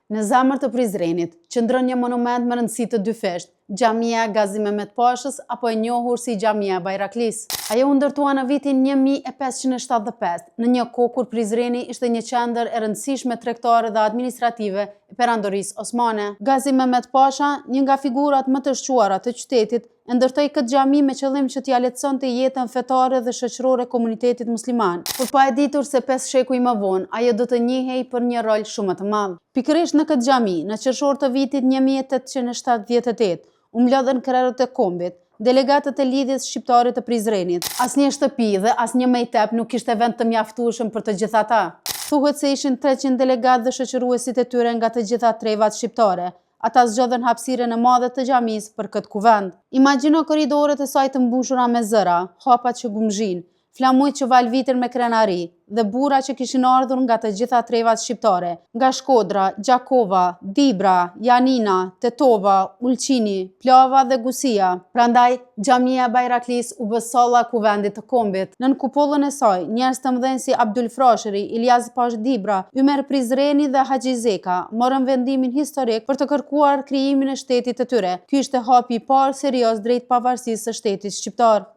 Në zemër të Prizrenit, qëndron një monument me rëndësi të dyfisht, Xhamia Gazi Mehmet Pashës apo e njohur si Xhamia Bajraklis. Ajo u ndërtua në vitin 1575, në një kohë kur Prizreni ishte një qendër e rëndësishme tregtare dhe administrative e perandorisë osmane. Gazi Mehmet Pasha, një nga figurat më të shquara të qytetit, e ndërtoi këtë xhami me qëllim që t'ia lehtësonte jetën fetare dhe shoqërore komunitetit musliman. Por pa e ditur se 5 shekuj më vonë, ajo do të njihej për një rol shumë të madh. Pikërisht në këtë xhami, në qershor të vitit 1878, u mblodhen krerët e kombit, delegatët e lidhjes shqiptare të Prizrenit. Asnjë shtëpi dhe asnjë mejtep nuk kishte vend të mjaftueshëm për të gjithë ata. Thuhet se ishin 300 delegatë dhe shoqëruesit e tyre nga të gjitha trevat shqiptare. Ata zgjodhen hapësirën e madhe të xhamisë për këtë kuvend. Imagjino korridoret e saj të mbushura me zëra, hapat që gumzhin, flamujt që valvitin me krenari dhe burra që kishin ardhur nga të gjitha trevat shqiptare, nga Shkodra, Gjakova, Dibra, Janina, Tetova, Ulqini, Plava dhe Gusia. Prandaj, Xhamia Bajraklis u bë salla kuvendit të kombit. Nën kupollën e saj, njerëz të mëdhenj si Abdul Frashëri, Ilyas Pash Dibra, Ymer Prizreni dhe Haxhi Zeka morën vendimin historik për të kërkuar krijimin e shtetit të tyre. Ky ishte hapi i parë serioz drejt pavarësisë së shtetit shqiptar.